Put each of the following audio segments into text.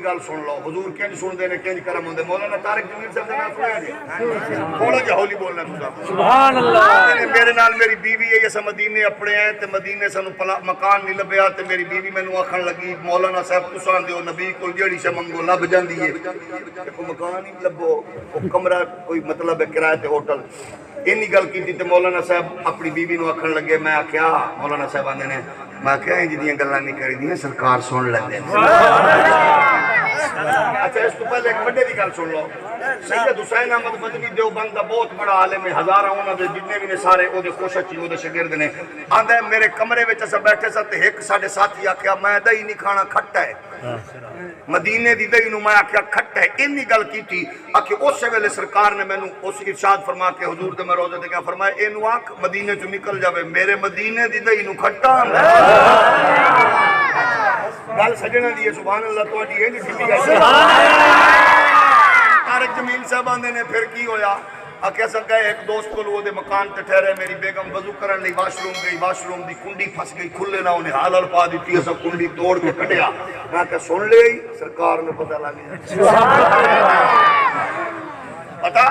गल सुन लो, हुजूर किंज सुनते ने किंज करम होंदे। मौलाना तारिक जमील साहब ने सुनाया जी, थोड़ा जिहा हौली बोलना तुसा। सुभान अल्लाह। मेरे नाल मेरी बीवी है, अस मदीने अपने आए ते मदीने सानू मकान नहीं लभ्या ते मेरी बीवी मैनू आखन लगी मौलाना साहब तुसां दिओ नबी कोल जेड़ी शे मंगो लभ जांदी है, कोई मकान ही लभो, कोई कमरा कोई मतलब है किराए ते होटल। इन्नी गल की ते मौलाना साहब अपनी बीवी नू आखन लगे, मैं आख्या मौलाना साहब आंदे ने, मैं आख्या इंज दियां गल्लां नहीं करी दियां, सरकार सुन लैंदे। अच्छा इस तो पहले एक बड़े की गल सुन लो। सैयद हुसैन अहमद मदनी देवबंद का बहुत बड़ा आलिम है, हजारां उन्होंने जितने भी ने सारे ओदे कोशिश ओदे शागिर्द ने। आंदा मेरे कमरे में अस बैठे स ते एक साडे साथी आख्या मैं दही नहीं खाना, खट्टा है। मदीने दी दही नूं मैं आख्या खट्टा है। इन्नी गल की थी आखि उस वेले सरकार ने मैनू उस इरशाद फरमा के हुजूर ते मैं रोज़े ते क्या फरमाया, इनू आख मदीने चों निकल जावे, मेरे मदीने दी दही नूं खट्टा आंदा गल सजना दी है। सुभान अल्लाह। तुहाडी इंज ढिल्ली गल तारिक जमील साहब आंदे ने फिर की होया, आख्या स गए एक दोस्त को ओदे मकान ते ठहरे, मेरी बेगम वजू करन लई वाशरूम गई, वाशरूम दी कुंडी फस गई, खुले ना उन्हें हाल पा दी, अस कुंडी तोड़ के कटिया। मैं क्या सुन ले सरकार ने पता लग गया, पता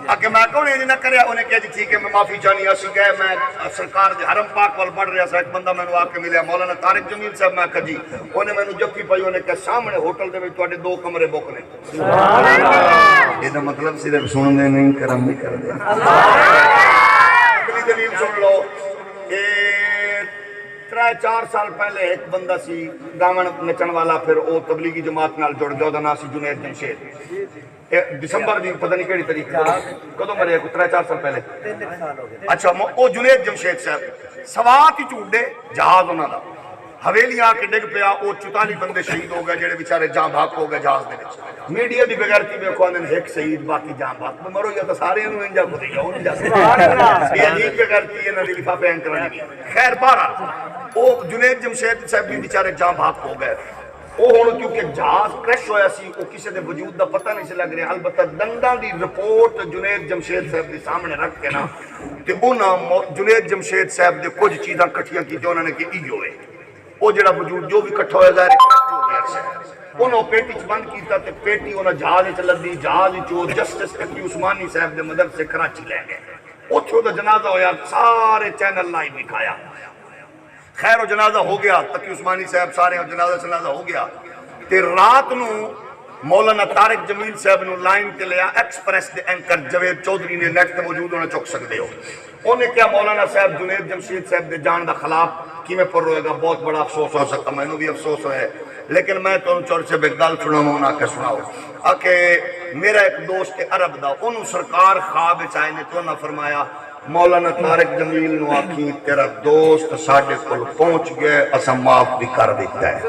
आके मैं कौन इंज ना करे। उन्हें कहा जी ठीक है मैं माफी चाहनी। असं गए, मैं सरकार के हरम पाक वाल बढ़ रहा था, एक बंदा मैंने आके मिले मौलाना तारिक जमील साहब। मैं कहा जी, उन्हें मैंने जफ्फी पाई, उन्हें कहा सामने होटल के तुहाडे 2 कमरे बुक ने। ਇਹਦਾ मतलब सिर्फ सुनते नहीं करम नहीं करते। अगली दलील सुन लो। 3-4 साल पहले एक बंदा सी गावन नचन वाला, फिर वो तबलीगी जमात नाल जुड़ गया, उसका नाम सी जुनेद जमशेद। दिसंबर दी पता नहीं केड़ी तारीख कदों मरे, 3-4 साल पहले। अच्छा वो जुनेद जमशेद साहब सवात ही झूठे जहाज उन्हों का हवेली आके डिग पिया, वो 44 बंदे शहीद हो गए, जेडे बेचारे जां भाग हो गए जहाज दे। मीडिया की बेगैरती वेखो, आंदे ने एक शहीद बाकी जां भाग। मरो या तो सारे इंजा को दे जाओ, ये अजीब बेगैरती है ना लिफाफे एंकरां दी। खैर बहरहाल वो जुनेद जमशेद साहब भी बेचारे जां भाग हो गए। वो हुण क्योंकि जहाज क्रैश होया सी, वो किसी के वजूद का पता नहीं लग रहा। अलबत्ता दंदां दी रिपोर्ट जुनेद जमशेद साहब के सामने रख के ना ते उन्हां जुनेद जमशेद साहब दे कुछ चीज़ां इकट्ठियां की उन्होंने कि इहो है वो जड़ा वजूद जो भी इकट्ठा होया जाए उन्होंने पेटी च बंद किया, पेटी उन्हें जहाज च लदी, जहाज जस्टिस तकी उस्मानी साहब के मदरसे कराची लै गए। उत्थे उहदा जनाजा होया, सारे चैनल लाइव दिखाया। खैर वो जनाजा हो गया, तकी उस्मानी साहब सारे जनाजा हो गया। ते रात नूं मौलाना तारिक जमील साहब नूं लाइन ते लिया, एक्सप्रेस के एंकर जवेद चौधरी ने नेट ते मौजूद होना चुक सकते हो। उन्हें क्या मौलाना साहब जुनेद जमशेद साहब के जान का खिलाफ किमें पर होएगा, बहुत बड़ा अफसोस हो सकता, मैनू भी अफसोस है। लेकिन मैं तुम चोर से गल सुनावा, उन्हें आके सुनाओ आके मेरा एक दोस्त अरब का, उन्होंने सरकार ख्वाब आए ने तो उन्हें फरमाया मौलाना तारिक जमील नू आखी तेरा दोस्त साडे कोल पहुंच गए, असा माफ भी कर दिता है।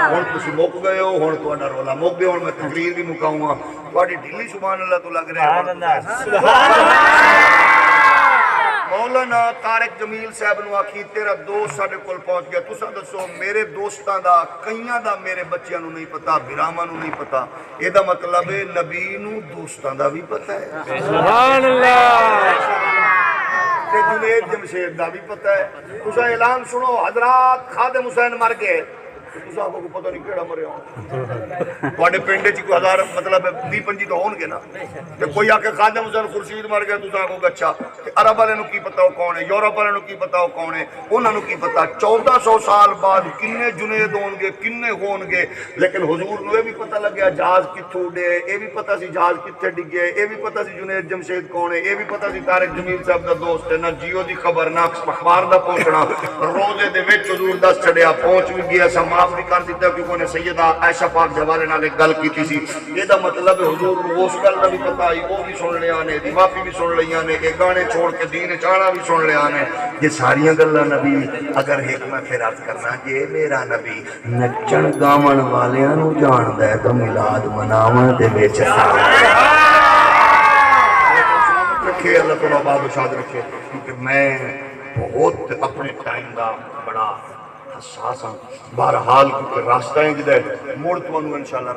हुण तुसीं मुक गए हो, हुण तुहाडा रोला मुक गया, हुण मैं तकरीर भी मुकाऊंगा। तुहाडी ढिल्ली सुभान अल्लाह तो लग रहा है। मौलाना तारिक जमील साहब नू आखी तेरा दोस्त साडे कोल पहुंच गया, तुसा दसो मेरे दोस्तां दा कईयां दा मेरे बच्चियां नू नहीं पता, बिरामां नू नहीं पता। एदा मतलब है नबी नू दोस्तां दा भी पता है। सुभान अल्लाह। ते जुनेद जमशेद दा भी पता है। तुसा ऐलान सुनो, हजरात खादिम हुसैन मर गए, तुसा को पता नहीं केड़ा मरिया। तुहाडे पिंड च कोई 1000 मतलब 20-25 तो होणगे ना, ते कोई आके खादिम हुसैन खुर्शीद मर गया, तुसा को अच्छा अरब वाले नू की पता वो कौन है, यूरोप वाले नू की पता वो कौन है, उन्होंने की पता 1400 साल बाद किन्ने जुनेद होणगे, किन्ने होणगे। लेकिन हुजूर नू ये भी पता लग गया जहाज कित्थों उड़े, ये भी पता सी जहाज कित्थे डिगे, ये भी पता सी जुनेद जमशेद कौन है, ये भी पता सी तारिक जमील साहब का दोस्त है। ना जियो की खबर ना अखबार का पहुंचना, रोजे दे विच हुजूर दस छड़िया, पहुंच भी गया, माफ भी कर दिता क्योंकि उन्हें सैयदा आयशा पाक के हवाले नाल एक गल की थी। ਇਹਦਾ मतलब हुजूर उस गल का भी पता आई, वो भी सुन लिया ने, माफी भी सुन लिया ने, एक गाने छोड़ के दीन चाहना भी सुन लिया ने। ये सारिया गल्लां नबी अगर एक मैं फिर अर्ज करना जे मेरा नबी नचण गावन वालियां नूं जानदा है तो मिलाद मनावन दे विच रखे। अल्लाह तआला बाद शाद रखे, क्योंकि मैं बहुत अपने टाइम का बड़ा हसास हाँ। बहरहाल रास्ता है जिधर मुड़ तुहानू इंशाअल्लाह